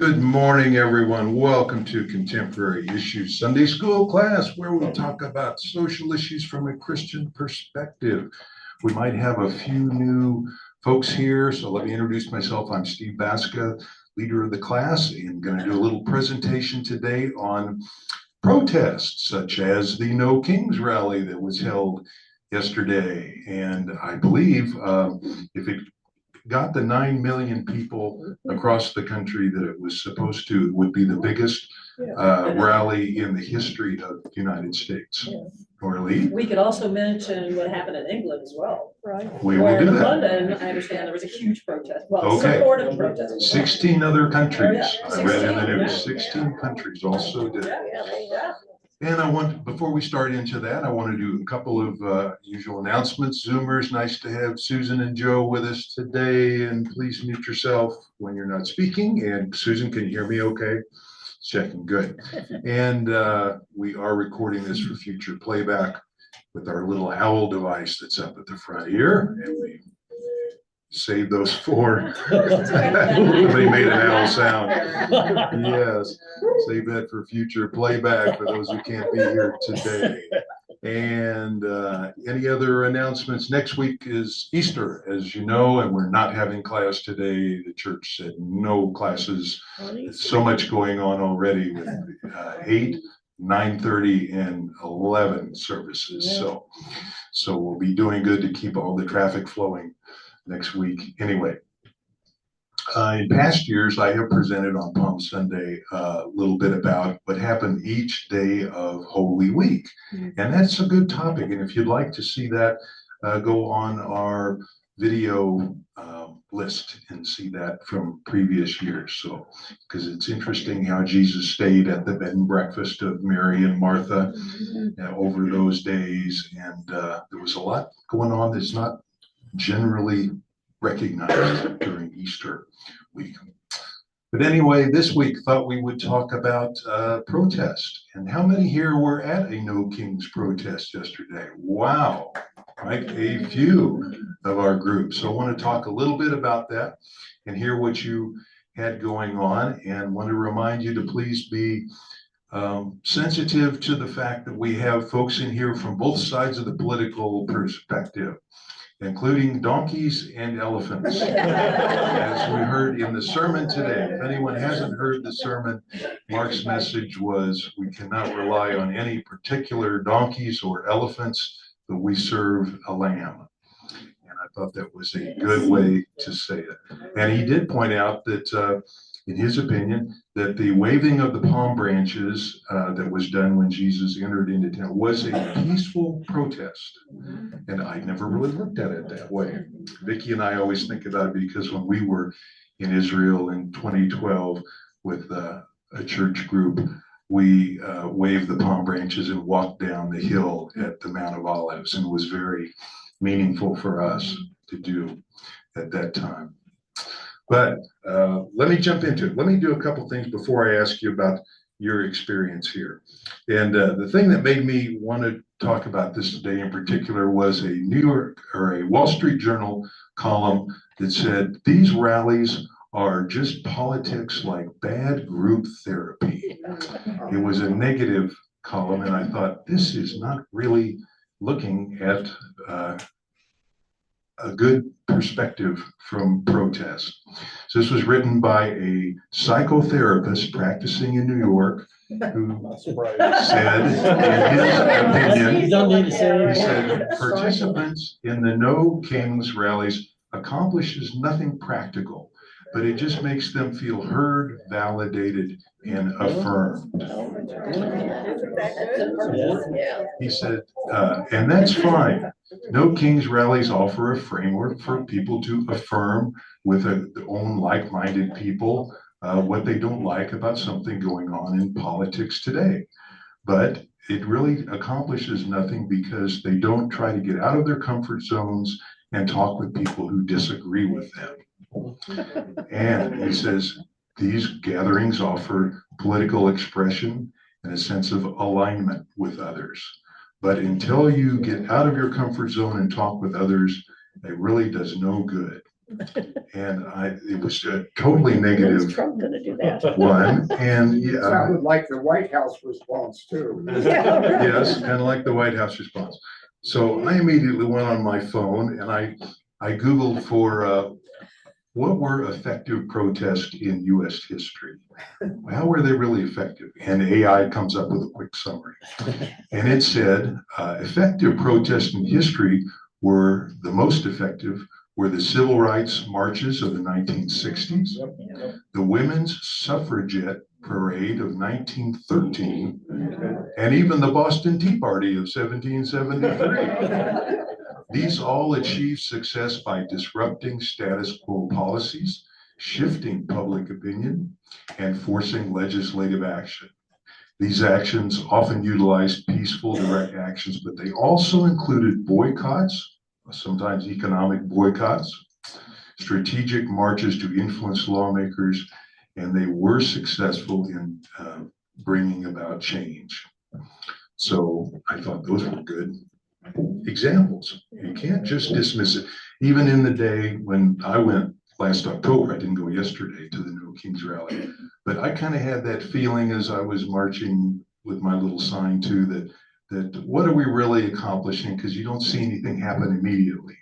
Good morning, everyone. Welcome to Contemporary Issues Sunday School class, where we talk about social issues from a Christian perspective. We might have a few new folks here, so let me introduce myself. I'm Steve Baska, leader of the class, and going to do a little presentation today on protests, such as the No Kings rally that was held yesterday. And I believe if it got the 9 million people across the country that it was supposed to, it would be the biggest rally in the history of the United States. Orly? We could also mention what happened in England as well. Right. We will do that. In London, I understand there was a huge protest. Well, okay. Supportive protest. 16 other countries. Oh, yeah. I read in the news. 16 countries also did. Yeah. And before we start into that, I want to do a couple of usual announcements. Zoomers, nice to have Susan and Joe with us today. And please mute yourself when you're not speaking. And Susan, can you hear me okay? Checking, good. And we are recording this for future playback with our little owl device that's up at the front here. And we save those four. Somebody made an owl sound. Yes, save that for future playback for those who can't be here today. And any other announcements? Next week is Easter, as you know, and we're not having class today. The church said no classes. There's so much going on already with 8, 9:30, and 11 services. So we'll be doing good to keep all the traffic flowing next week. Anyway, in past years, I have presented on Palm Sunday a little bit about what happened each day of Holy Week. And that's a good topic. And if you'd like to see that, go on our video list and see that from previous years. So, because it's interesting how Jesus stayed at the bed and breakfast of Mary and Martha over those days. And there was a lot going on that's not generally recognized during Easter week. But anyway, this week thought we would talk about protest. And how many here were at a No Kings protest yesterday? Wow, right? A few of our group. So I want to talk a little bit about that and hear what you had going on, and want to remind you to please be sensitive to the fact that we have folks in here from both sides of the political perspective, including donkeys and elephants, as we heard in the sermon today. If anyone hasn't heard the sermon, Mark's message was, we cannot rely on any particular donkeys or elephants, but we serve a lamb. And I thought that was a good way to say it. And he did point out that, in his opinion, that the waving of the palm branches that was done when Jesus entered into town was a peaceful protest. And I never really looked at it that way. Vicki and I always think about it because when we were in Israel in 2012 with a church group, we waved the palm branches and walked down the hill at the Mount of Olives, and it was very meaningful for us to do at that time. But let me jump into it. Let me do a couple things before I ask you about your experience here. And the thing that made me want to talk about this today in particular was a New York or a Wall Street Journal column that said these rallies are just politics like bad group therapy. It was a negative column, and I thought, this is not really looking at a good perspective from protest. So this was written by a psychotherapist practicing in New York who said, in his opinion, he said, participants in the No Kings rallies accomplishes nothing practical, but it just makes them feel heard, validated, and affirmed. He said, and that's fine. No Kings rallies offer a framework for people to affirm with their own like-minded people what they don't like about something going on in politics today. But it really accomplishes nothing because they don't try to get out of their comfort zones and talk with people who disagree with them. And he says, these gatherings offer political expression and a sense of alignment with others. But until you get out of your comfort zone and talk with others, it really does no good. And it was a totally negative When's Trump gonna do that? one, and yeah, Sounded like the White House response too. Yeah, right. yes, kind of like the White House response. So I immediately went on my phone and I Googled for what were effective protests in US history? How were they really effective? And AI comes up with a quick summary. And it said effective protests in history were the most effective were the civil rights marches of the 1960s, the women's suffragette parade of 1913, and even the Boston Tea Party of 1773. These all achieved success by disrupting status quo policies, shifting public opinion, and forcing legislative action. These actions often utilized peaceful direct actions, but they also included boycotts, sometimes economic boycotts, strategic marches to influence lawmakers, and they were successful in bringing about change. So I thought those were good examples. You can't just dismiss it. Even in the day when I went last October, I didn't go yesterday to the No Kings rally, but I kind of had that feeling as I was marching with my little sign too, that what are we really accomplishing? Because you don't see anything happen immediately.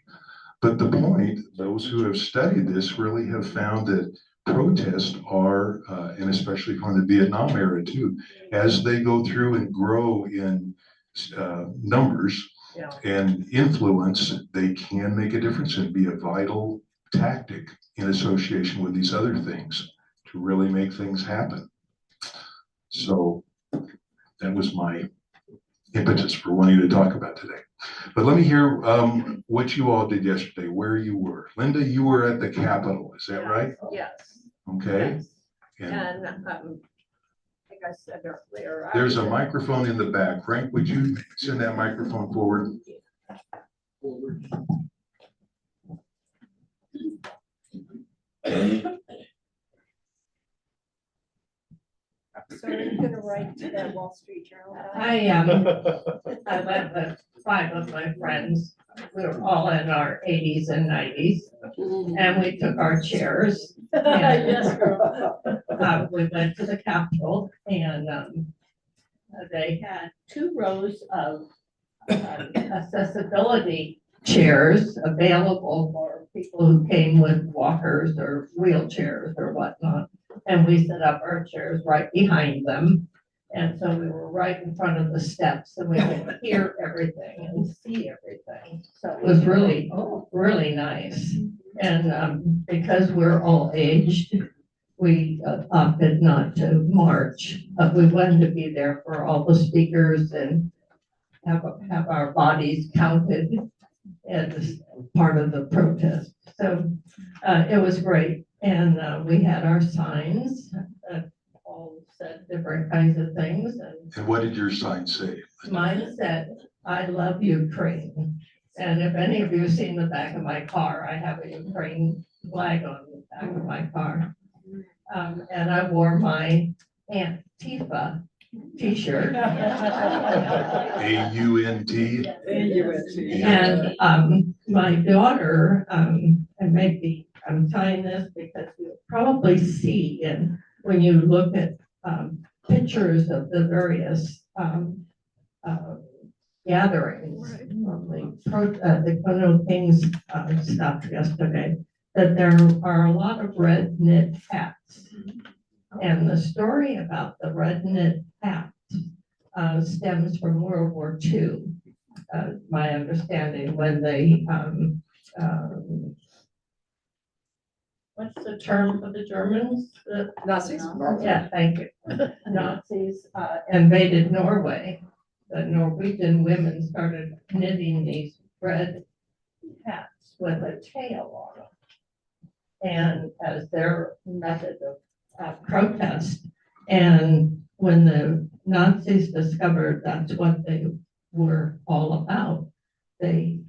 But the point, those who have studied this really have found that protests are, and especially from the Vietnam era too, as they go through and grow in numbers and influence, they can make a difference and be a vital tactic in association with these other things to really make things happen. So that was my impetus for wanting to talk about today. But let me hear what you all did yesterday, where you were. Linda, you were at the Capitol, is that right? Yes. Okay. Yes. And And I think I said earlier. there's a microphone in the back. Frank, would you send that microphone forward? So are you gonna write to that Wall Street Journal guy? I went with 5 of my friends. We were all in our 80s and 90s, and we took our chairs. Yes, girl. We went to the Capitol, and they had 2 rows of accessibility chairs available for people who came with walkers or wheelchairs or whatnot. And we set up our chairs right behind them. And so we were right in front of the steps and we could hear everything and see everything. So it was really, really nice. And because we're all aged, we opted not to march, but we wanted to be there for all the speakers and have our bodies counted as part of the protest. So it was great. And we had our signs that all said different kinds of things. And what did your sign say? Mine said, "I love Ukraine." And if any of you have seen the back of my car, I have a Ukraine flag on the back of my car. And I wore my Antifa t-shirt. AUNT. And my daughter, and maybe I'm tying this because you'll probably see when you look at pictures of the various gatherings on the Kono Kings stuff yesterday, that there are a lot of red knit hats. And the story about the red knit hats stems from World War II, my understanding, when they what's the term for the Germans? Nazis. Yeah, thank you. Nazis invaded Norway. The Norwegian women started knitting these red hats with a tail on them. And as their method of protest. And when the Nazis discovered that's what they were all about, they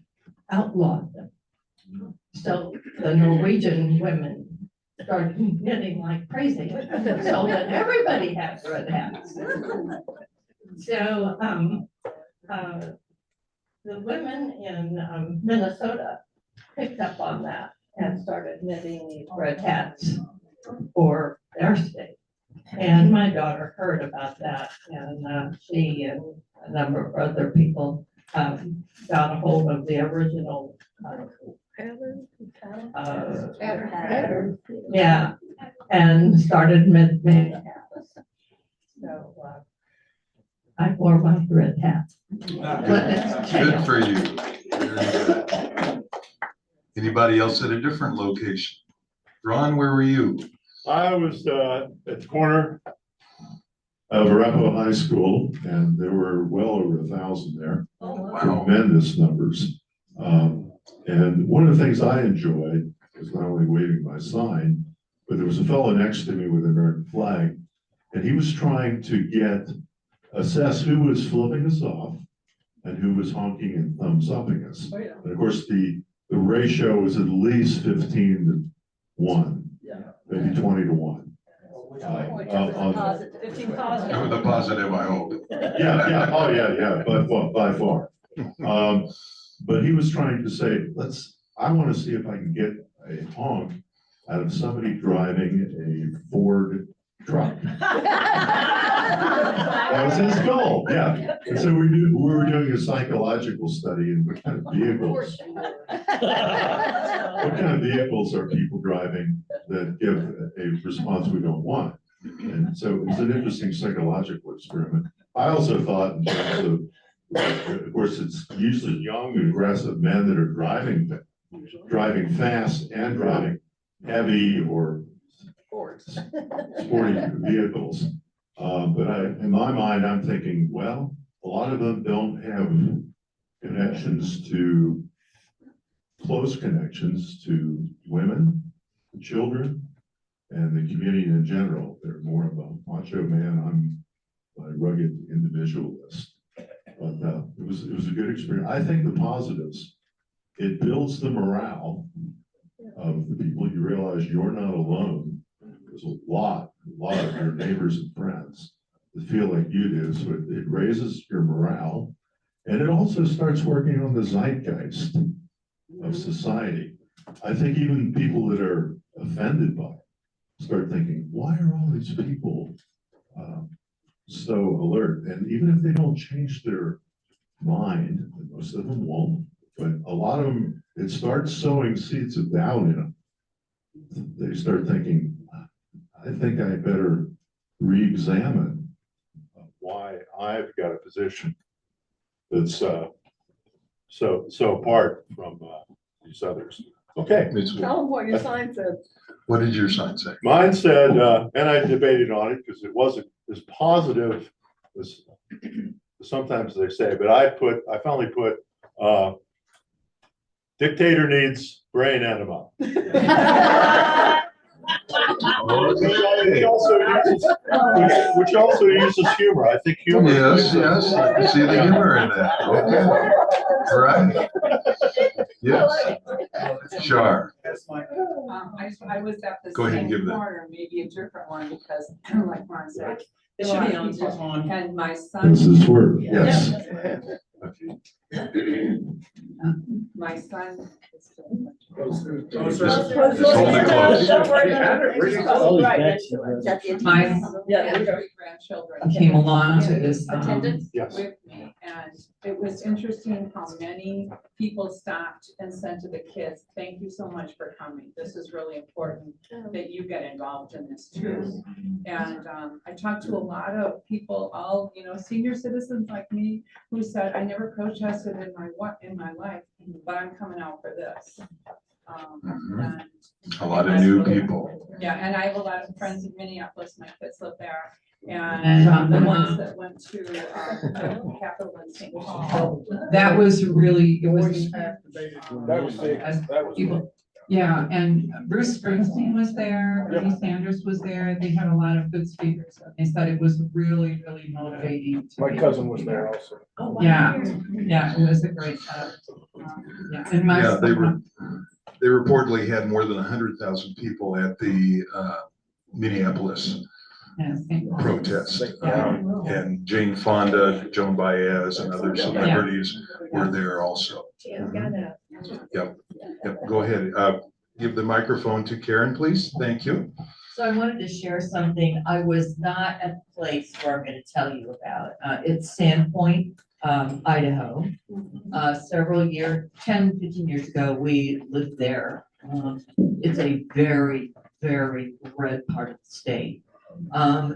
outlawed them. So the Norwegian women started knitting like crazy, so that everybody has red hats. So the women in Minnesota picked up on that, and started knitting these red hats for their state. And my daughter heard about that, and she and a number of other people got a hold of the original. Yeah, and started making hats. So I wore my red hat. Good for you. Very good. Anybody else at a different location? Ron, where were you? I was at the corner of Arapahoe High School, and there were well over 1,000 there. Wow. Tremendous numbers. And one of the things I enjoyed was not only waving my sign, but there was a fellow next to me with an American flag, and he was trying to assess who was flipping us off and who was honking and thumbs upping us. And of course, the ratio was at least 15 to 1, maybe 20 to 1. With a positive, I hope. Yeah, oh, yeah, by far. But he was trying to say, I want to see if I can get a honk out of somebody driving a Ford truck. That was his goal, yeah. And so we were doing a psychological study in what kind of vehicles are people driving that give a response we don't want. And so it was an interesting psychological experiment. I also thought in terms of course, it's usually young, aggressive men that are driving fast and driving heavy or sporty vehicles. But in my mind, I'm thinking, well, a lot of them don't have close connections to women, children, and the community in general. They're more of a macho man. I'm a rugged individualist. But it was a good experience. I think the positives, it builds the morale of the people. You realize you're not alone. There's a lot of your neighbors and friends that feel like you do. So it raises your morale. And it also starts working on the zeitgeist of society. I think even people that are offended by it start thinking, why are all these people so alert? And even if they don't change their mind, and most of them won't, but a lot of them, it starts sowing seeds of doubt in them. They start thinking, I think I better re-examine why I've got a position that's so apart from these others. Okay. Tell them what your sign said. What did your sign say? Mine said, and I debated on it because it wasn't as positive as sometimes they say, but I finally put, dictator needs brain enema. Which also uses humor. I think humor. Yes, I can see the humor in that. Okay. Right. Yes. Sure. I was at the Go ahead and same give that. corner, maybe a different one, because like Ron said. It should be on. And my son, This is where, yes. my son. Just hold it close. Don't worry about it. Right next to it. My Yeah. Grandchildren. came along to this, Attendance? Yes. With me, and it was interesting how many people stopped and said to the kids, thank you so much for coming. This is really important that you get involved in this too. And I talked to a lot of people, all, senior citizens like me, who said, I never protested in my life, but I'm coming out for this. And A lot of new people. yeah, and I have a lot of friends in Minneapolis, my kids live there. And, And the ones that went to the Capitol in St. Paul. that was really, it was. That was big. That was big. Yeah, and Bruce Springsteen was there, Bernie Sanders was there, they had a lot of good speakers, they said it was really, really motivating. My cousin was there also. Yeah, it was a great, yeah, and my. Yeah, they reportedly had more than 100,000 people at the Minneapolis protest. And Jane Fonda, Joan Baez, and other celebrities were there also. Yep, go ahead. give the microphone to Karen, please. Thank you. So I wanted to share something. I was not at the place where I'm going to tell you about. It's Sandpoint, Idaho. Several years, 10, 15 years ago, we lived there. It's a very, very red part of the state.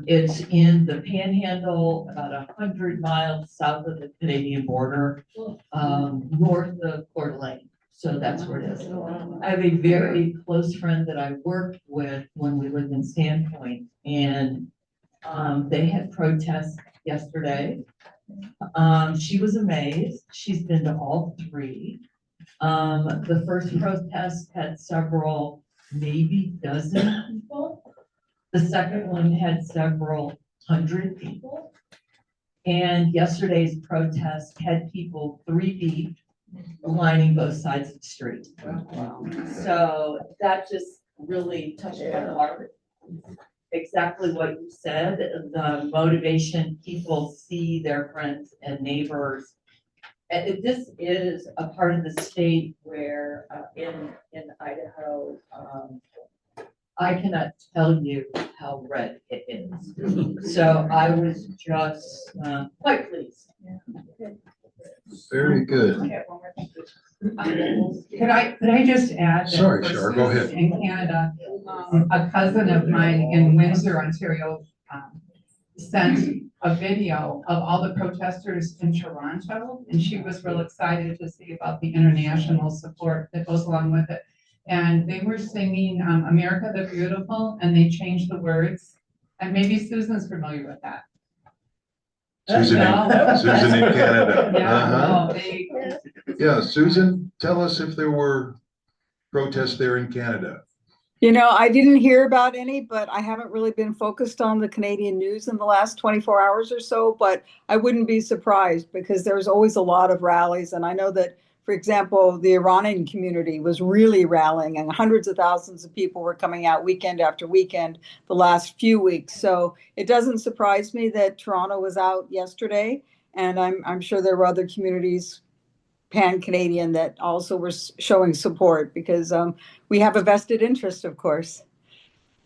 It's in the Panhandle, about 100 miles south of the Canadian border, north of Coeur d'Alene. So that's where it is. I have a very close friend that I worked with when we lived in Sandpoint, and they had protests yesterday. She was amazed. She's been to all three. The first protest had several, maybe dozen people. The second one had several hundred people. And yesterday's protest had people 3 deep lining both sides of the street. So that just really touched my heart. Exactly what you said, the motivation, people see their friends and neighbors. And this is a part of the state where in Idaho, I cannot tell you how red it is. So I was just quite pleased. Very good. Could I just add? that Sorry, for Shar, go ahead. students in Canada, a cousin of mine in Windsor, Ontario, sent a video of all the protesters in Toronto, and she was real excited to see about the international support that goes along with it. And they were singing America the Beautiful, and they changed the words. And maybe Susan's familiar with that. Susan in Canada. Yeah, Uh-huh. no, they, Yeah, Susan, tell us if there were protests there in Canada. You know, I didn't hear about any, but I haven't really been focused on the Canadian news in the last 24 hours or so, but I wouldn't be surprised because there's always a lot of rallies. And I know that, for example, the Iranian community was really rallying and hundreds of thousands of people were coming out weekend after weekend the last few weeks. So it doesn't surprise me that Toronto was out yesterday. And I'm sure there were other communities pan-Canadian that also were showing support because we have a vested interest, of course.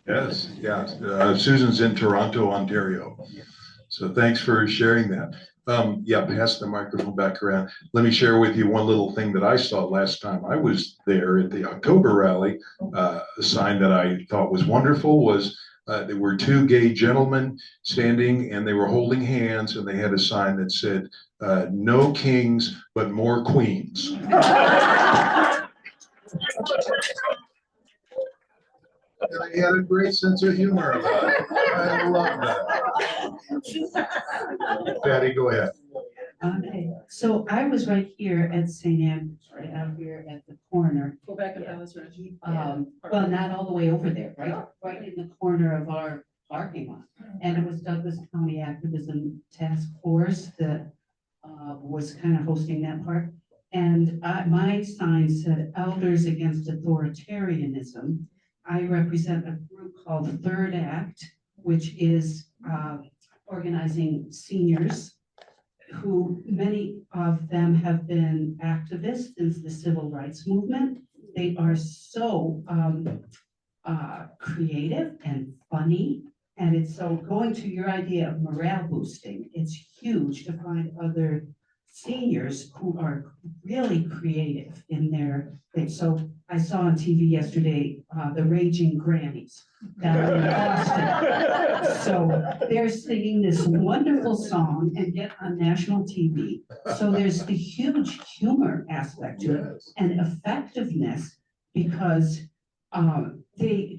Yes, yeah. Susan's in Toronto, Ontario. So thanks for sharing that. Yeah, pass the microphone back around. Let me share with you one little thing that I saw last time I was there at the October rally. A sign that I thought was wonderful was there were 2 gay gentlemen standing and they were holding hands and they had a sign that said, no kings, but more queens. And he had a great sense of humor about it. I love that. Patty, go ahead. Okay, so I was right here at St. Andrews, right out here at the corner. Go back and tell us, Reggie. Well, not all the way over there, right in the corner of our parking lot. And it was Douglas County Activism Task Force that was kind of hosting that part. And my sign said Elders Against Authoritarianism. I represent a group called the Third Act, which is organizing seniors who many of them have been activists since the civil rights movement. They are so creative and funny. And it's so going to your idea of morale boosting, it's huge to find other seniors who are really creative in their thing. So I saw on TV yesterday, the Raging Grannies down in Boston. So they're singing this wonderful song and get on national TV. So there's the huge humor aspect to it and effectiveness because they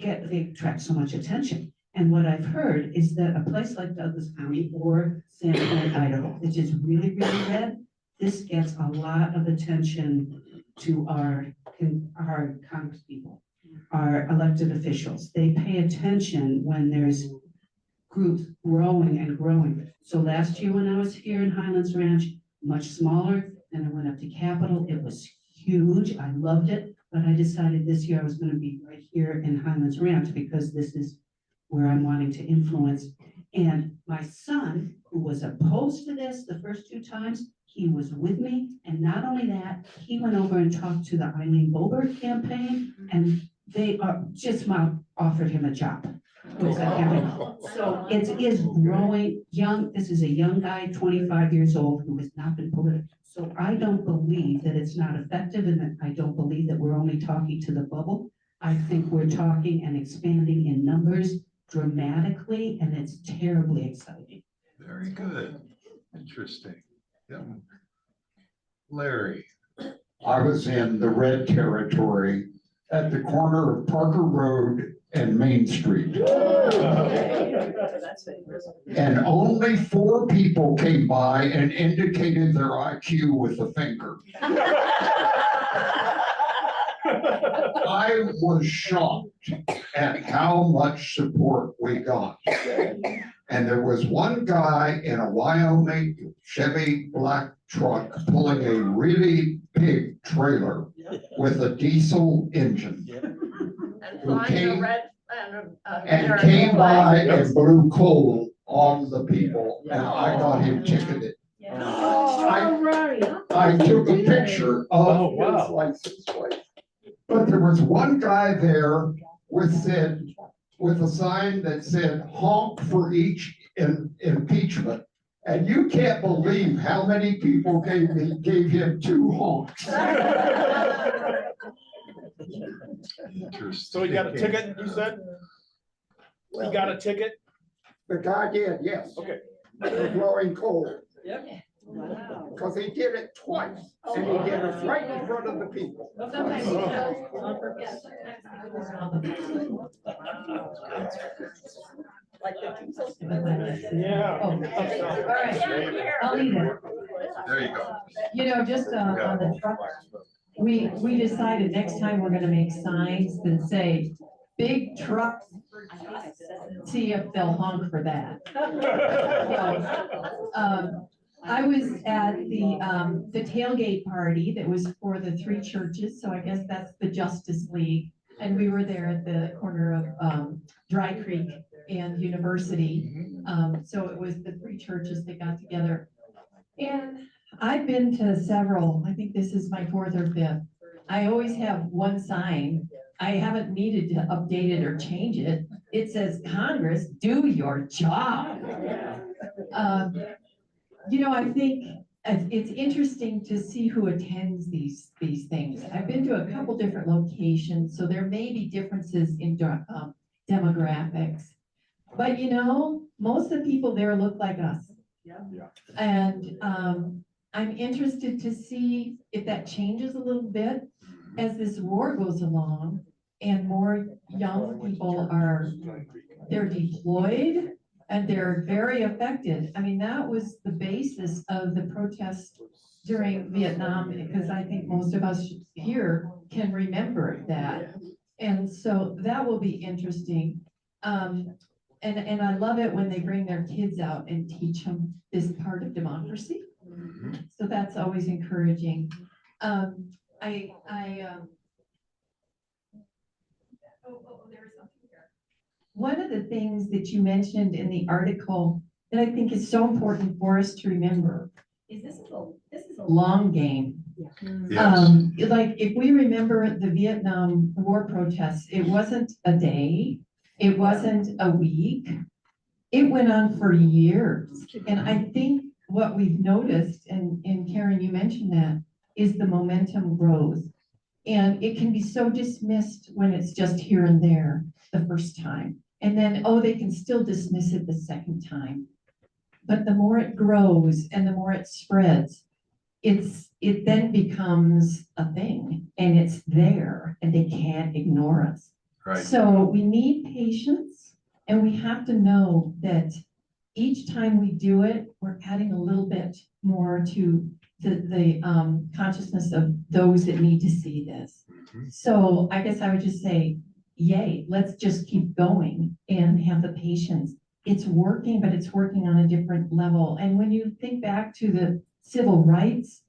attract so much attention. And what I've heard is that a place like Douglas County or Sandpoint, Idaho, which is really, really red, this gets a lot of attention to our congresspeople, our elected officials. They pay attention when there's groups growing and growing. So last year when I was here in Highlands Ranch, much smaller, and I went up to Capitol, it was huge. I loved it, but I decided this year I was going to be right here in Highlands Ranch because this is where I'm wanting to influence. And my son, who was opposed to this the first 2 times, he was with me. And not only that, he went over and talked to the Eileen Boebert campaign, and they are, just offered him a job. Was that happening? So it is growing young, this is a young guy, 25 years old, who has not been political. So I don't believe that it's not effective, and that I don't believe that we're only talking to the bubble. I think we're talking and expanding in numbers dramatically, and it's terribly exciting. Very good. Interesting. Yeah. Larry. I was in the red territory at the corner of Parker Road and Main Street. And only 4 people came by and indicated their IQ with a finger. I was shocked at how much support we got. And there was one guy in a Wyoming Chevy black truck pulling a really big trailer with a diesel engine. Who came and came by and blew coal on the people, and I got him ticketed. I took a picture of his license plate. But there was one guy there with a sign that said honk for each impeachment. And you can't believe how many people gave him 2 honks. Interesting. So he got a ticket, you said? He got a ticket? The guy did, yes. Okay. For blowing coal. Yep. Because he did it twice, and he did it right in front of the people. Sometimes he does on purpose. Like the diesel. Yeah. Oh, okay. All right. I'll leave it. There you go. You know, just on the truck, we decided next time we're gonna make signs that say, big trucks. See if they'll honk for that. So, I was at the tailgate party that was for the 3 churches, so I guess that's the Justice League. And we were there at the corner of Dry Creek and University. So it was the 3 churches that got together. And I've been to several, I think this is my 4th or 5th. I always have one sign. I haven't needed to update it or change it. It says, Congress, do your job. You know, I think it's interesting to see who attends these things. I've been to a couple different locations, so there may be differences in demographics. But you know, most of the people there look like us. Yeah. And I'm interested to see if that changes a little bit as this war goes along and more young people they're deployed and they're very affected. I mean, that was the basis of the protests during Vietnam, because I think most of us here can remember that. And so that will be interesting. And I love it when they bring their kids out and teach them this part of democracy. So that's always encouraging. There was something here. One of the things that you mentioned in the article that I think is so important for us to remember is this is a long game. Yes. Like if we remember the Vietnam War protests, it wasn't a day, it wasn't a week, it went on for years. And I think what we've noticed, and Karen, you mentioned that, is the momentum grows. And it can be so dismissed when it's just here and there the first time. And then, oh, they can still dismiss it the second time. But the more it grows and the more it spreads, it then becomes a thing, and it's there and they can't ignore us. Right. So we need patience, and we have to know that each time we do it, we're adding a little bit more to the consciousness of those that need to see this. So I guess I would just say, yay, let's just keep going and have the patience. It's working, but it's working on a different level. And when you think back to the civil rights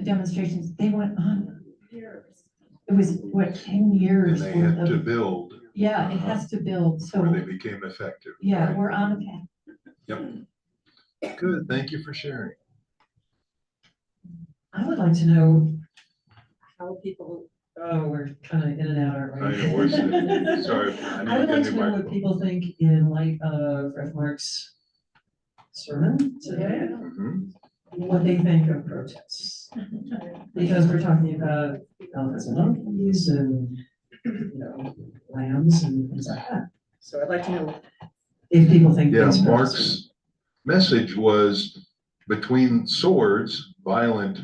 demonstrations, they went on years. It was, what, 10 years? And they had to build. Yeah, it has to build. So Before they became effective. yeah, Right. we're on a path. Yep. Good. Thank you for sharing. I would like to know How people Oh, we're kind of in and out, aren't we? I know, we're sorry. I would like to know what people think in light of Rev. Mark's sermon today, Mhm. what they think of protests. Because we're talking about elephants and monkeys and, lambs and things like that. So I'd like to know if people think. Yeah, these protests Mark's message was between swords, violent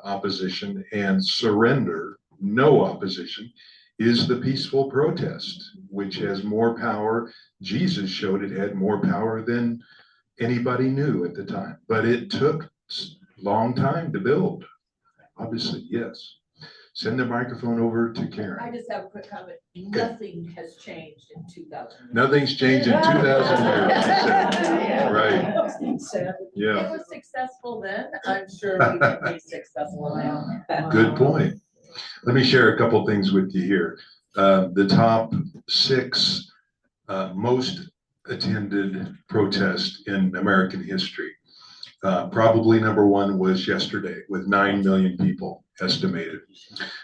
opposition, and surrender, no opposition, is the peaceful protest, which has more power. Jesus showed it had more power than anybody knew at the time, but it took a long time to build. Obviously, yes. Send the microphone over to I Karen. just have a quick comment. Nothing has changed in 2000. Nothing's changed in 2000 years, she said. Right, yeah. It was successful then. I'm sure we can be successful now. Good point. Let me share a couple things with you here. The top 6 most attended protests in American history. Probably number 1 was yesterday with 9 million people estimated.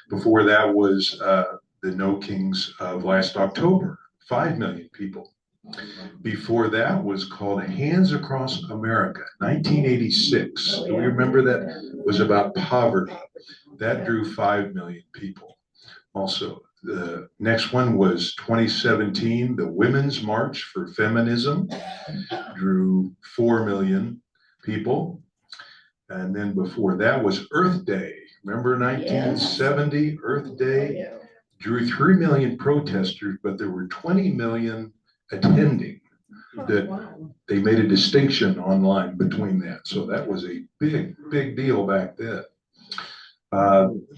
Before that was the No Kings of last October, 5 million people. Before that was called Hands Across America, 1986. Do we remember that? It was about poverty. That drew 5 million people. Also, the next one was 2017, the Women's March for Feminism, drew 4 million people. And then before that was Earth Day. Remember 1970, Earth Day? Drew 3 million protesters, but there were 20 million attending. That they made a distinction online between that. So that was a big, big deal back then.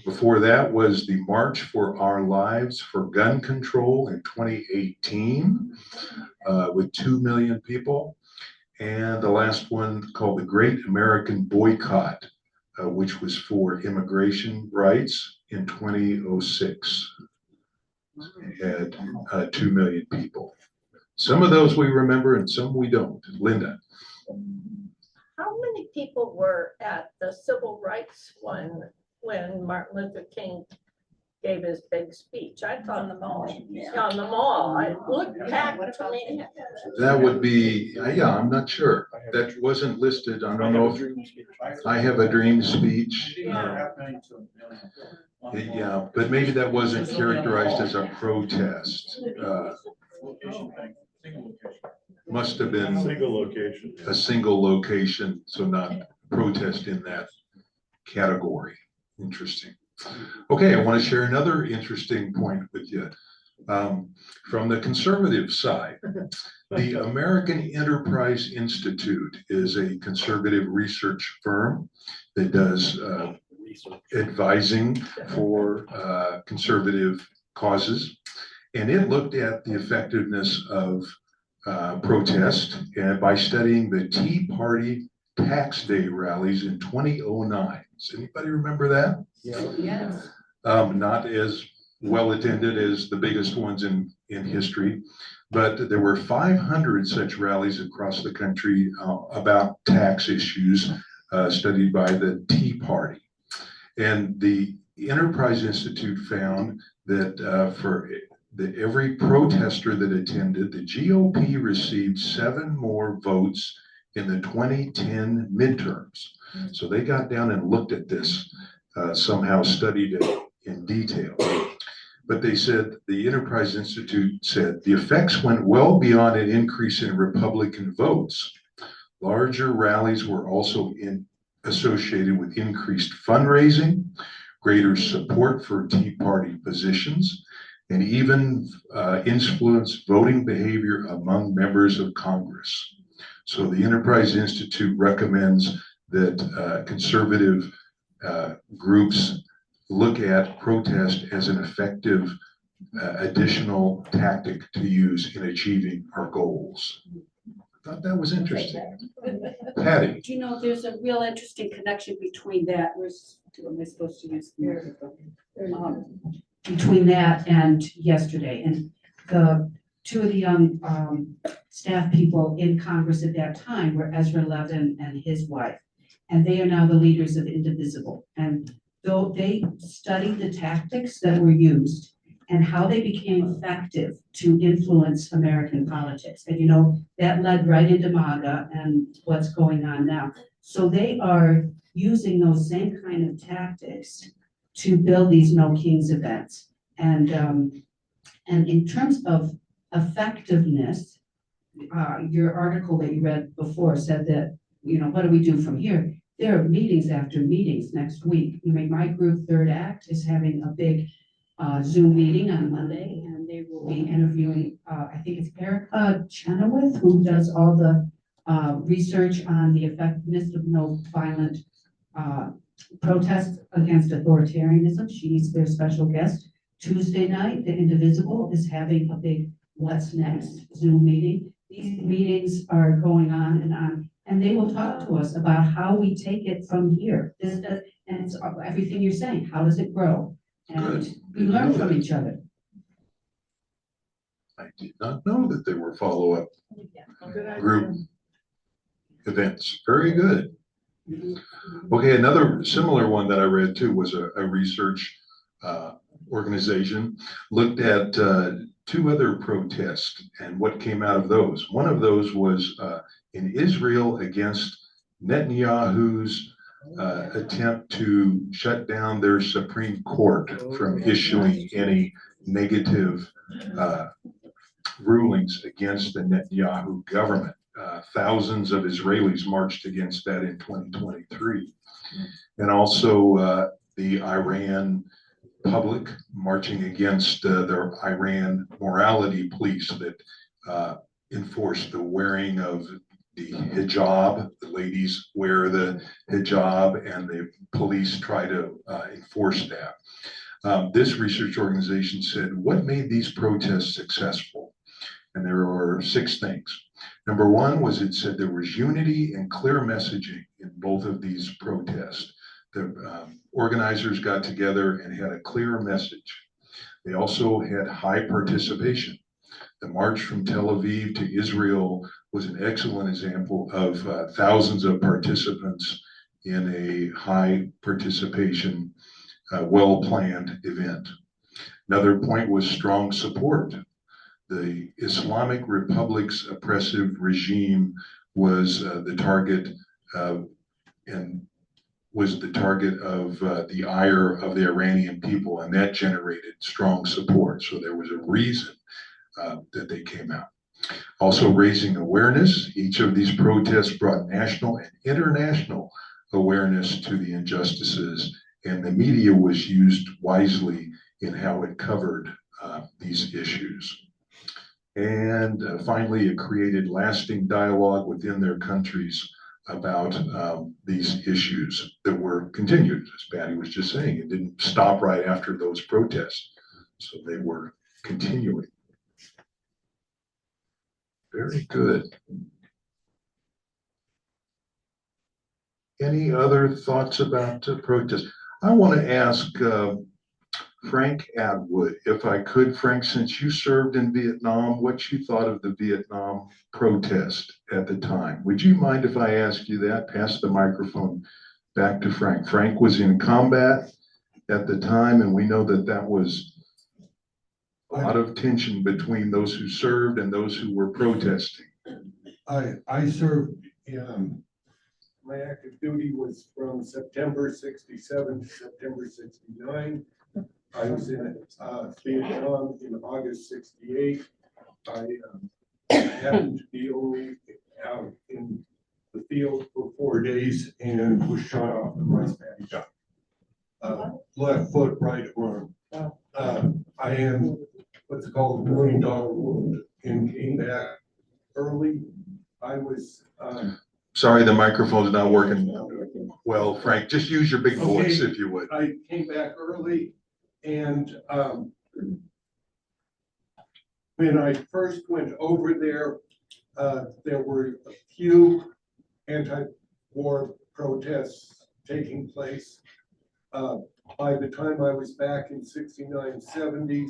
Before that was the March for Our Lives for Gun Control in 2018 with 2 million people. And the last one called the Great American Boycott, which was for immigration rights in 2006. It had 2 million people. Some of those we remember and some we don't. Linda. How many people were at the civil rights one when Martin Luther King gave his big speech? I thought on the mall. Yeah, on the mall. I looked packed to me. That would be, yeah, I'm not sure. That wasn't listed. I don't know if I have a dream speech. Yeah, but maybe that wasn't characterized as a protest. Must have been a single location, so not protest in that category. Interesting. Okay, I want to share another interesting point with you. From the conservative side, the American Enterprise Institute is a conservative research firm that does advising for conservative causes. And it looked at the effectiveness of protest and by studying the Tea Party Tax Day rallies in 2009. Does anybody remember that? Yes. Not as well attended as the biggest ones in history, but there were 500 such rallies across the country about tax issues studied by the Tea Party. And the Enterprise Institute found that for every protester that attended, the GOP received 7 more votes in the 2010 midterms. So they got down and looked at this, somehow studied it in detail. But they said, the Enterprise Institute said, the effects went well beyond an increase in Republican votes. Larger rallies were also associated with increased fundraising, greater support for Tea Party positions, and even influenced voting behavior among members of Congress. So the Enterprise Institute recommends that conservative groups look at protest as an effective additional tactic to use in achieving our goals. I thought that was interesting. Patty. Do you know, there's a real interesting connection between that, am I supposed to use? Between that and yesterday, and the 2 of the young staff people in Congress at that time were Ezra Levin and his wife, and they are now the leaders of Indivisible. And though they studied the tactics that were used and how they became effective to influence American politics. And you know, that led right into MAGA and what's going on now. So they are using those same kind of tactics to build these No Kings events. And in terms of effectiveness, your article that you read before said that, you know, what do we do from here? There are meetings after meetings next week. I mean, my group, Third Act, is having a big Zoom meeting on Monday, and they will be interviewing, I think it's Erica Chenoweth, who does all the research on the effectiveness of no violent protests against authoritarianism. She's their special guest. Tuesday night, the Indivisible is having a big What's Next Zoom meeting. These meetings are going on, and they will talk to us about how we take it from here. And it's everything you're saying. How does it grow? And Good. we learn from each other. I did not know that there were follow-up group events. Very good. Okay, another similar one that I read too was a research organization looked at two other protests and what came out of those. One of those was in Israel against Netanyahu's attempt to shut down their Supreme Court from issuing any negative rulings against the Netanyahu government. Thousands of Israelis marched against that in 2023. And also the Iran public marching against their Iran morality police that enforce the wearing of the hijab. The ladies wear the hijab and the police try to enforce that. This research organization said, what made these protests successful? And there were 6 things. Number one was it said there was unity and clear messaging in both of these protests. The organizers got together and had a clear message. They also had high participation. The march from Tel Aviv to Israel was an excellent example of thousands of participants in a high participation, well-planned event. Another point was strong support. The Islamic Republic's oppressive regime was the target of the ire of the Iranian people, and that generated strong support. So there was a reason that they came out. Also raising awareness. Each of these protests brought national and international awareness to the injustices, and the media was used wisely in how it covered these issues. And finally, it created lasting dialogue within their countries about these issues that were continued. As Patty was just saying, it didn't stop right after those protests. So they were continuing. Very good. Any other thoughts about protests? I want to ask Frank Atwood, if I could. Frank, since you served in Vietnam, what you thought of the Vietnam protest at the time. Would you mind if I ask you that? Pass the microphone back to Frank. Frank was in combat at the time, and we know that that was a lot of tension between those who served and those who were protesting. I served in, my active duty was from September 67 to September 69. I was in Vietnam in August 68. I happened to be only out in the field for 4 days and was shot off the rice paddy gun. Left foot, right arm. I am what's called a $1 million wound and came back early. I was sorry, the microphone's not working well, Frank. Just use your big voice if you would. I came back early, and when I first went over there, there were a few anti-war protests taking place. By the time I was back in 69, 70s,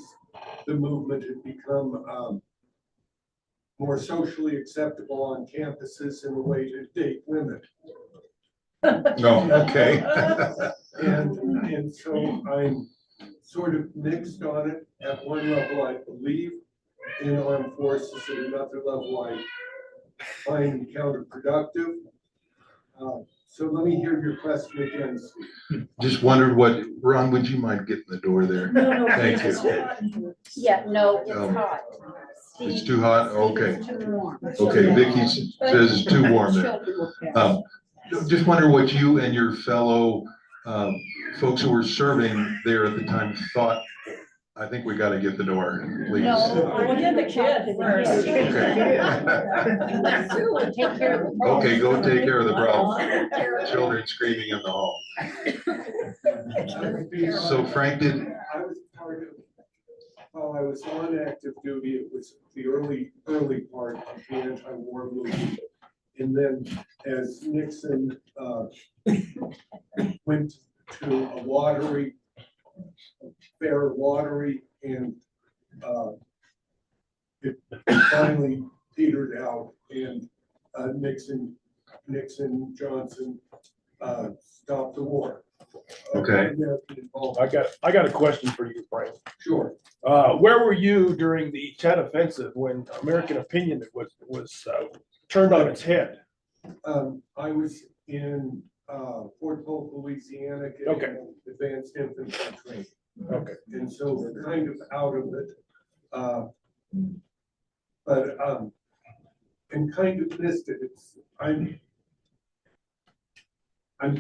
the movement had become more socially acceptable on campuses in a way to date women. No, okay. And so I'm sort of mixed on it. At one level, I believe in armed forces, at another level, I find counterproductive. So let me hear your question again, Steve. Just wondered what, Ron, would you mind getting the door there? No, Thank it's you. hot. Yeah, no, it's Oh. hot. It's too hot? Okay. It's too warm. Okay, Vicky says it's too warm there. Just wonder what you and your fellow folks who were serving there at the time thought. I think we got to get the door, please. No, we did the kid first. Okay. Take care of the. Okay, go take care of the problem. Children screaming in the hall. So Frank did. I was part of, while I was on active duty, it was the early part of the anti-war movement. And then as Nixon went to a lottery, a fair lottery, and it finally petered out, and Nixon Johnson stopped the war. Okay. I got a question for you, Frank. Sure. Where were you during the Tet Offensive when American opinion was turned on its head? I was in Fort Polk, Louisiana, Okay. getting advanced infantry training. Okay. And so we're kind of out of it. But and kind of missed it. I'm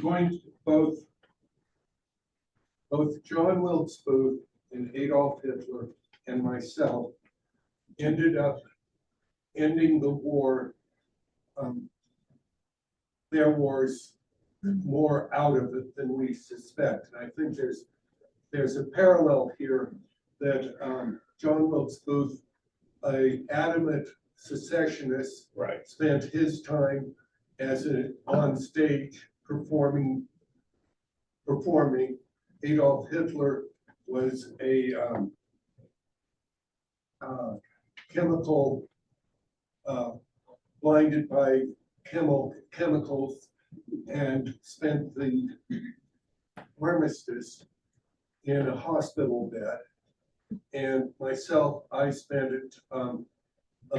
going to both John Wilkes Booth and Adolf Hitler and myself ended up ending the war, their wars, more out of it than we suspect. And I think there's a parallel here that John Wilkes Booth, an adamant secessionist, right, spent his time as on stage performing. Adolf Hitler was a chemical blinded by chemicals and spent the armistice in a hospital bed. And myself, I spent it a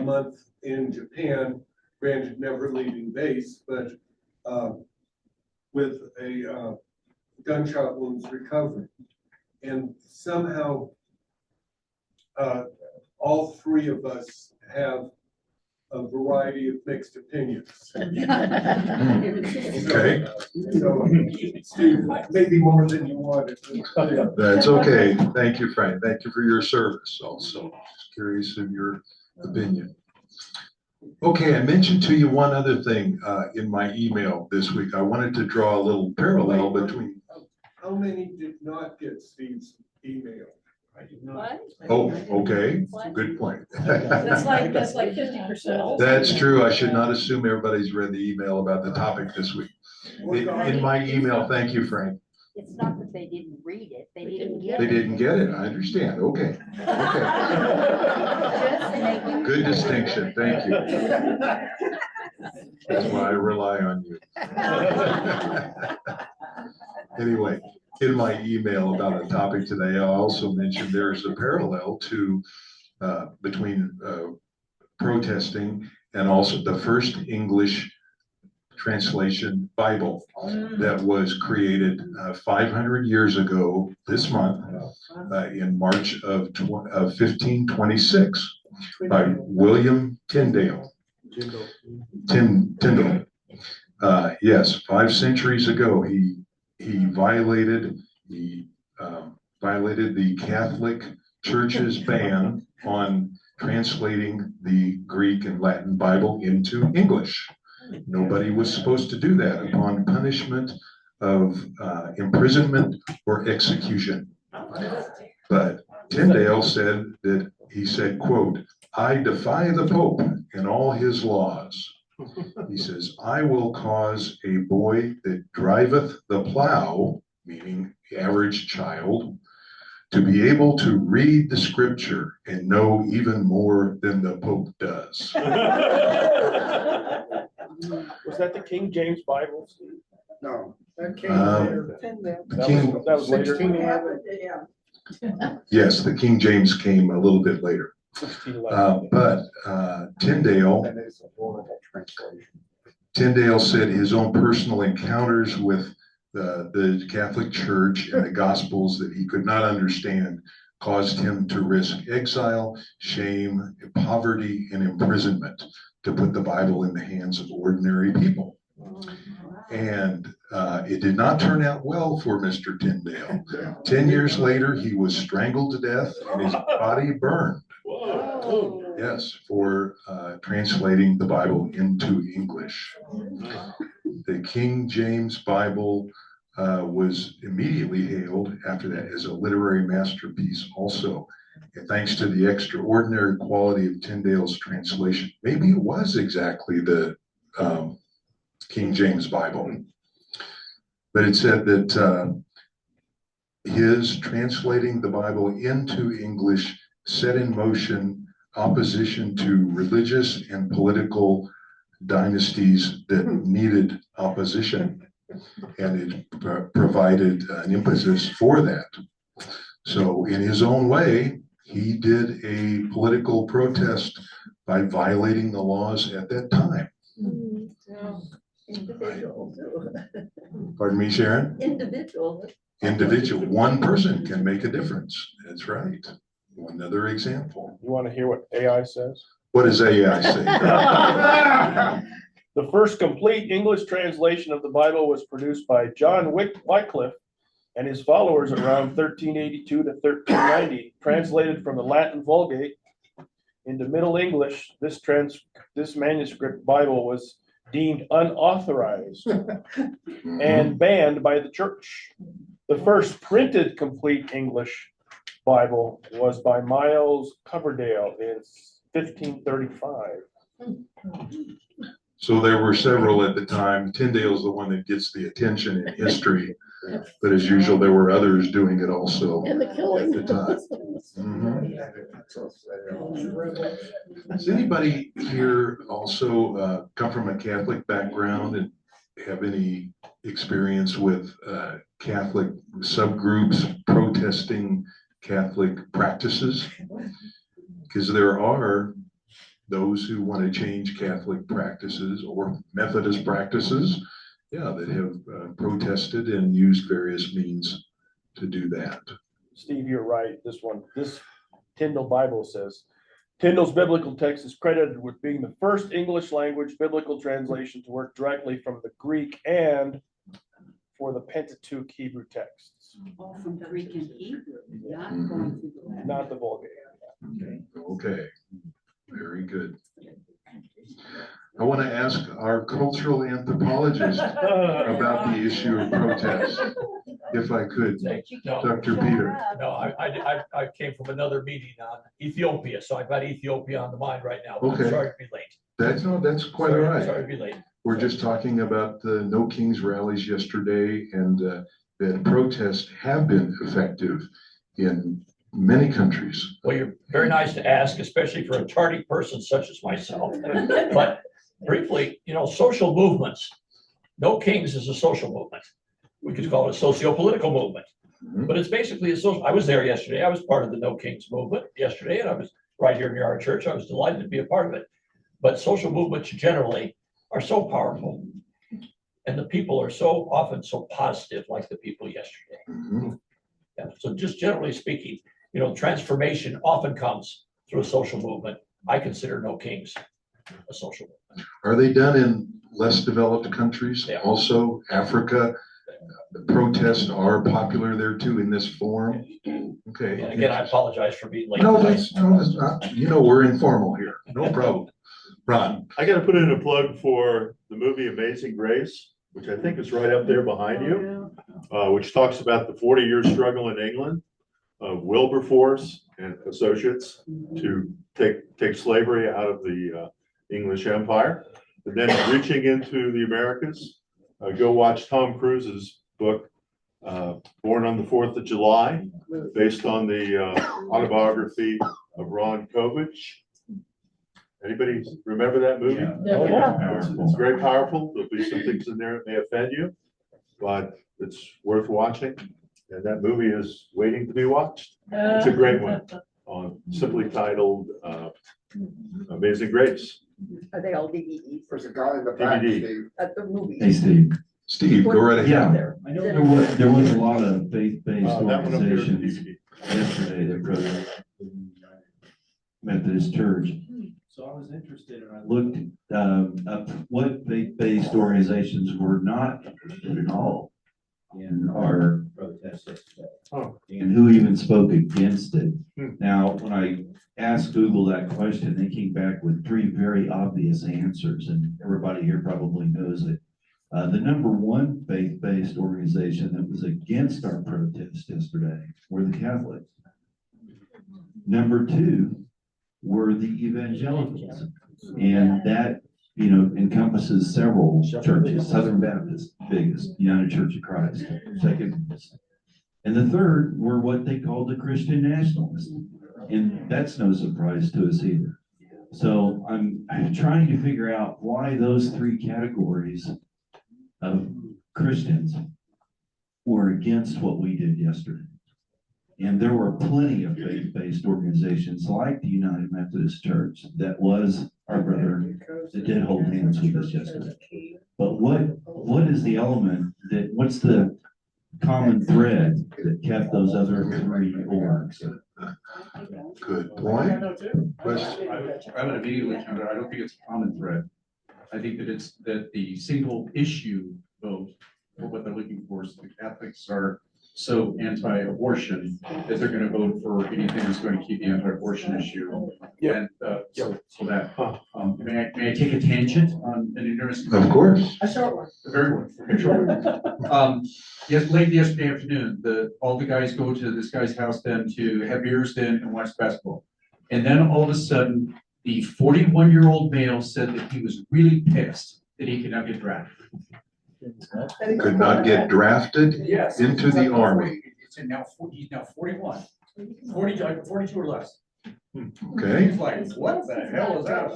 month in Japan, granted never leaving base, but with a gunshot wounds recovery. And somehow all three of us have a variety of mixed opinions. Okay. So, Steve, maybe more than you wanted. That's okay. Thank you, Frank. Thank you for your service also. Just curious of your opinion. Okay, I mentioned to you one other thing in my email this week. I wanted to draw a little parallel between. How many did not get Steve's email? What? Oh, okay. Good point. That's like 50%. That's true. I should not assume everybody's read the email about the topic this week. In my email, thank you, Frank. It's not that they didn't read it, they didn't get They it. didn't get it. I understand. Okay. Okay. Good distinction. Thank you. That's why I rely on you. Anyway, in my email about the topic today, I also mentioned there's a parallel to between protesting and also the first English translation Bible that was created 500 years ago this month in March of 1526 by William Tyndale. Tyndale. Yes, 5 centuries ago, he violated the Catholic Church's ban on translating the Greek and Latin Bible into English. Nobody was supposed to do that upon punishment of imprisonment or execution. But Tyndale said that he said, quote, "I defy the Pope and all his laws." He says, "I will cause a boy that driveth the plow," meaning the average child, "to be able to read the scripture and know even more than the Pope does." Was that the King James Bible, Steve? No, that came Um, later. The King, That was later. 1611. yes, the King James came a little bit later. 1611. But Tyndale And it's a horrible translation. Tyndale said his own personal encounters with the Catholic Church and the Gospels that he could not understand caused him to risk exile, shame, poverty, and imprisonment to put the Bible in the hands of ordinary people. And it did not turn out well for Mr. Tyndale. 10 years later, he was strangled to death and his body burned. Yes, for translating the Bible into English. The King James Bible was immediately hailed after that as a literary masterpiece also. And thanks to the extraordinary quality of Tyndale's translation. Maybe it was exactly the King James Bible. But it said that his translating the Bible into English set in motion opposition to religious and political dynasties that needed opposition. And it provided an impetus for that. So in his own way, he did a political protest by violating the laws at that time. Individual too. Pardon me, Sharon? Individual. Individual, one person can make a difference. That's right. One other example. You want to hear what AI says? What does AI say? The first complete English translation of the Bible was produced by John Wycliffe and his followers around 1382 to 1390, translated from the Latin Vulgate into Middle English. This manuscript Bible was deemed unauthorized and banned by the church. The first printed complete English Bible was by Miles Coverdale in 1535. So there were several at the time. Tyndale's the one that gets the attention in history, but as usual, there were others doing it also And the killing. at the time. Does anybody here also come from a Catholic background and have any experience with Catholic subgroups protesting Catholic practices? Because there are those who want to change Catholic practices or Methodist practices, that have protested and used various means to do that. Steve, you're right. This Tyndale Bible says, Tyndale's biblical text is credited with being the first English language biblical translation to work directly from the Greek and for the Pentateuch Hebrew texts. Oh, from Greek and Hebrew, not Mhm. going through the Latin. Not the Vulgate. Okay, very good. I want to ask our cultural anthropologist about the issue of protest, if I could. No, Dr. Peter. no, I came from another meeting on Ethiopia, so I've got Ethiopia on the mind right now. But Okay. I'm sorry to be late. That's quite all right. Sorry to be late. We're just talking about the No Kings rallies yesterday, and that protests have been effective in many countries. Well, you're very nice to ask, especially for a tardy person such as myself. But briefly, social movements. No Kings is a social movement. We could call it a socio-political movement. Mhm. But it's basically a social. I was there yesterday. I was part of the No Kings movement yesterday, and I was right here near our church. I was delighted to be a part of it. But social movements generally are so powerful, and the people are so often so positive, like the people yesterday. Mhm. Yeah. So just generally speaking, transformation often comes through a social movement. I consider No Kings a social movement. Are they done in less developed countries? Yeah. Also, Africa, the protests are popular there too in this form? Okay. And again, I apologize for being late. No, that's not, we're informal here. No problem. Ron. I gotta put in a plug for the movie Amazing Grace, which I think is right up there behind you, which talks about the 40-year struggle in England of Wilberforce and associates to take slavery out of the English Empire, and then reaching into the Americas. Go watch Tom Cruise's book, Born on the 4th of July, based on the autobiography of Ron Kovich. Anybody remember that movie? Yeah. It's very powerful. There'll be some things in there that may offend you. but it's worth watching. And that movie is waiting to be watched. It's a great one, simply titled Amazing Grace. Are they all DVDs? There's a guy in the back, DVD. Steve. At the movie? Hey, Steve. Steve, go right ahead. Yeah, I know there was a lot of faith-based That one up here is the organizations DVD. yesterday that protested Methodist Church. So I was interested and I looked up what faith-based organizations were not included at all in our protest yesterday. Oh. And who even spoke against it. Hmm. Now, when I asked Google that question, they came back with 3 very obvious answers, and everybody here probably knows it. The number one faith-based organization that was against our protest yesterday were the Catholics. Number 2 were the evangelicals. And that, encompasses several churches. Southern Baptist, biggest, United Church of Christ, second. And the third were what they called the Christian nationalists. And that's no surprise to us either. So I'm trying to figure out why those 3 categories of Christians were against what we did yesterday. And there were plenty of faith-based organizations like the United Methodist Church that was our brother that did hold hands with us yesterday. But what is the element what's the common thread that kept those other 3 orgs? Good point. Question? I would immediately counter, I don't think it's a common thread. I think that it's that the single issue vote for what they're looking for is the Catholics are so anti-abortion that they're gonna vote for anything that's going to keep the anti-abortion issue. Yeah. And, so that, may I take a tangent on an interesting? Of course. A short one. A very one, okay, short one. Late yesterday afternoon, all the guys go to this guy's house then to have beers then and watch basketball. And then all of a sudden, the 41-year-old male said that he was really pissed that he could not get drafted. Could not get drafted Yes. into the army. He's now 41, 42 or less. Okay. He's like, what the hell is that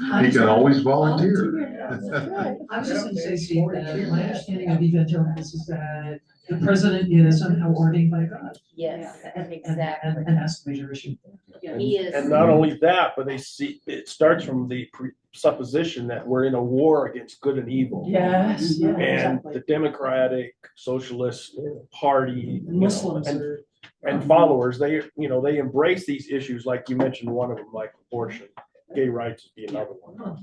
about? He can always volunteer. I was just gonna say, Steve, that my understanding of evangelicals is that the president is somehow ordained by God. Yes, exactly. And that's the major issue. He is. And not only that, but it starts from the presupposition that we're in a war against good and evil. Yes, yeah, And exactly. the Democratic Socialist Party, Muslims and followers, they embrace these issues, like you mentioned, one of them, like abortion, gay rights would be another one.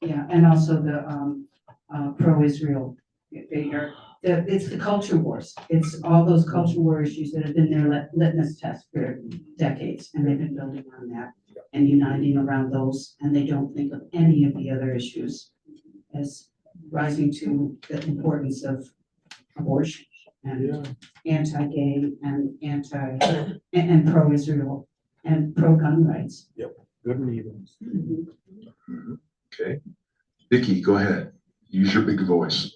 Yeah, and also the pro-Israel. It's the culture wars. It's all those culture war issues that have been their litmus test for decades, and they've been building on that and uniting around those, and they don't think of any of the other issues as rising to the importance of abortion and anti-gay and and pro-Israel and pro-gun rights. Yep, good and evil. Okay. Vicki, go ahead. Use your big voice.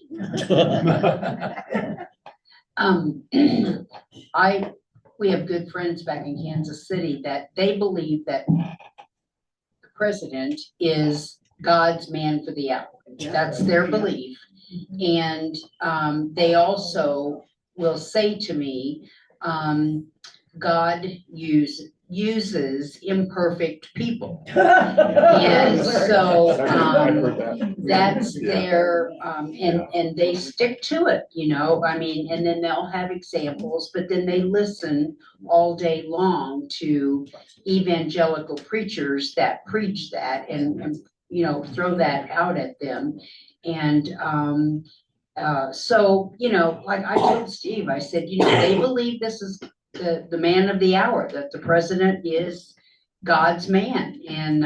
We have good friends back in Kansas City that they believe that the president is God's man for the hour. That's their belief. And they also will say to me, God uses imperfect people. And so that's their and they stick to it, and then they'll have examples, but then they listen all day long to evangelical preachers that preach that and throw that out at them. And so like I told Steve, I said, they believe this is the man of the hour, that the president is God's man, and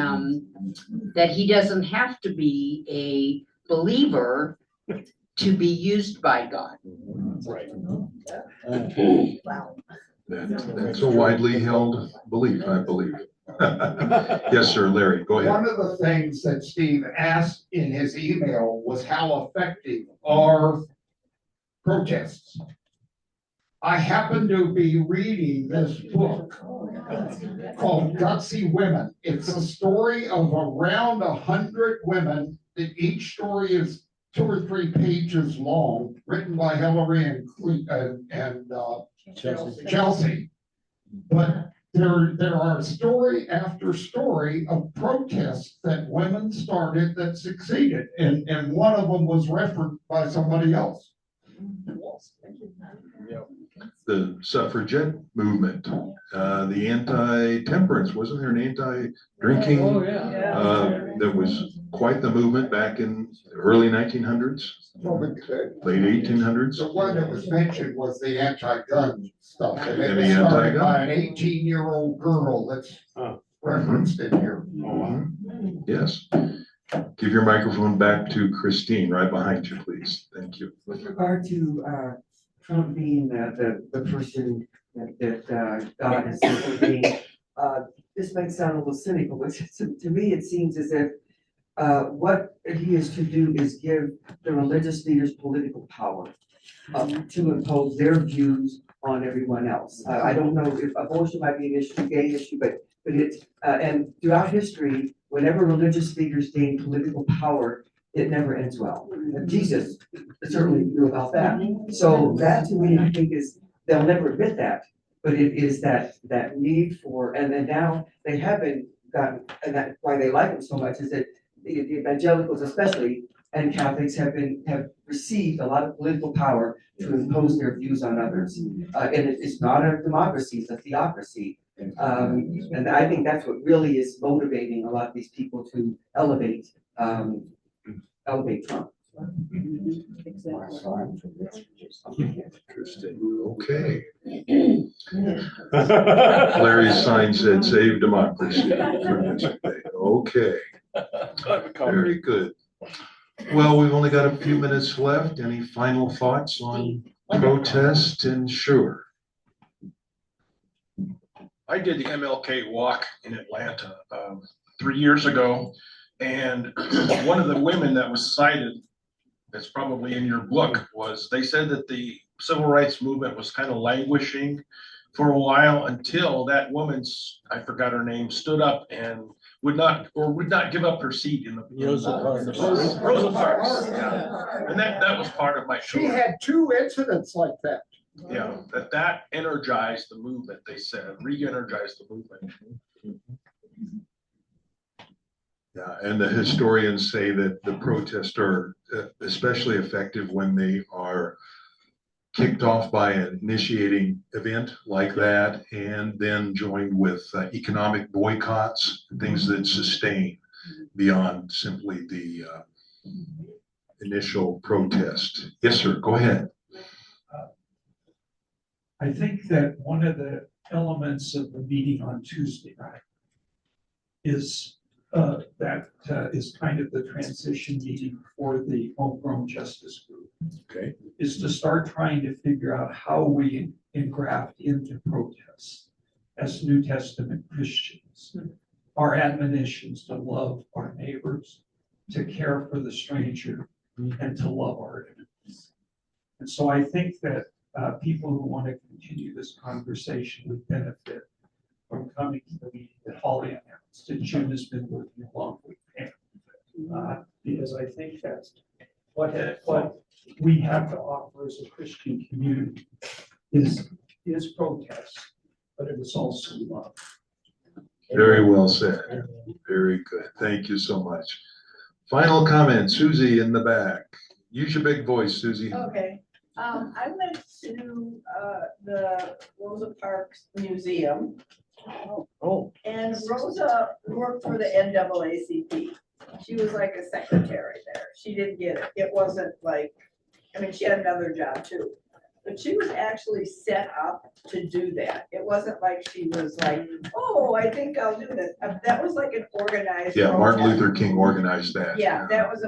that he doesn't have to be a believer to be used by God. Right. Wow. That's a widely held belief, I believe. Yes, sir, Larry, go ahead. One of the things that Steve asked in his email was how effective are protests. I happen to be reading this book called Gutsy Women. It's a story of around 100 women each story is 2 or 3 pages long, written by Hillary and Chelsea. But there are story after story of protests that women started that succeeded, and one of them was referenced by somebody else. The suffragette movement, the anti-temperance, wasn't there an anti-drinking? Oh, yeah. That was quite the movement back in the early 1900s, late 1800s. The one that was mentioned was the anti-gun stuff, and it And the was started anti-gun? by an 18-year-old girl that's referenced in here. Yes. Give your microphone back to Christine, right behind you, please. Thank you. With regard to Trump being the person that God has ordained, this might sound a little cynical, but to me, it seems as if what he is to do is give the religious leaders political power to impose their views on everyone else. I don't know if abortion might be an issue, gay issue, but it's, and throughout history, whenever religious leaders gain political power, it never ends well. Jesus certainly knew about that. So that to me, I think is, they'll never admit that, but it is that need for, and then now they have been gotten, and that's why they like him so much, is that the evangelicals especially, and Catholics have received a lot of political power to impose their views on others. And it's not a democracy, it's a theocracy. And I think that's what really is motivating a lot of these people to elevate Trump. Okay. Larry's sign said save democracy. Okay. Very good. Well, we've only got a few minutes left. Any final thoughts on protest? And sure. I did the MLK walk in Atlanta 3 years ago, and one of the women that was cited, that's probably in your book, was they said that the civil rights movement was kind of languishing for a while until that woman's, I forgot her name, stood up and would not give up her seat in the Rosa Parks. Yeah. And that was part of my She tour. had 2 incidents like that. Yeah, that energized the movement, they said, re-energized the movement. Yeah, and the historians say that the protests are especially effective when they are kicked off by an initiating event like that, and then joined with economic boycotts, things that sustain beyond simply the initial protest. Yes, sir, go ahead. I think that one of the elements of the meeting on Tuesday night is is kind of the transition meeting for the homegrown justice group. Okay. Is to start trying to figure out how we engraft into protests as New Testament Christians our admonitions to love our neighbors, to care for the stranger, and to love our enemies. And so I think that people who want to continue this conversation would benefit from coming to the meeting that Holly announced, and Jim has been working along with Pam. Because I think that's what we have to offer as a Christian community is protest, but it is also love. Very well said. Very good. Thank you so much. Final comment, Susie in the back. Use your big voice, Susie. Okay. I went to the Rosa Parks Museum. And Rosa worked for the NAACP. She was like a secretary there. She didn't get it. It wasn't like, I mean, she had another job too. But she was actually set up to do that. It wasn't like she was like, oh, I think I'll do this. That was like an organized. Yeah, Martin protest. Luther King organized that. Yeah, that was,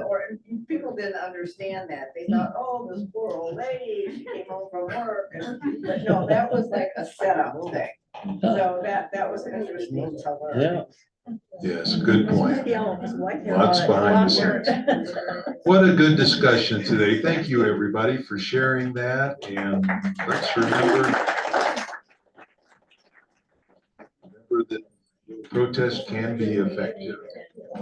people didn't understand that. They thought, oh, this poor old lady, she came home from work. But no, that was like a setup thing. So that was interesting. Yeah. Yes, good point. Lots Lots behind the scenes. What a good discussion today. Thank you, everybody, for sharing that. And let's remember that protest can be effective.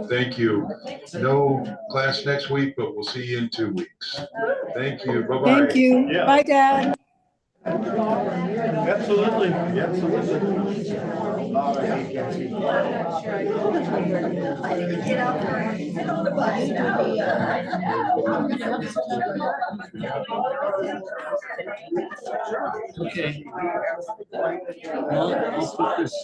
Thank you. No class next week, but we'll see you in 2 weeks. Thank you. Bye-bye. Thank you. Yeah. Bye, Dad. Absolutely, absolutely. Okay. Well, I'll put this.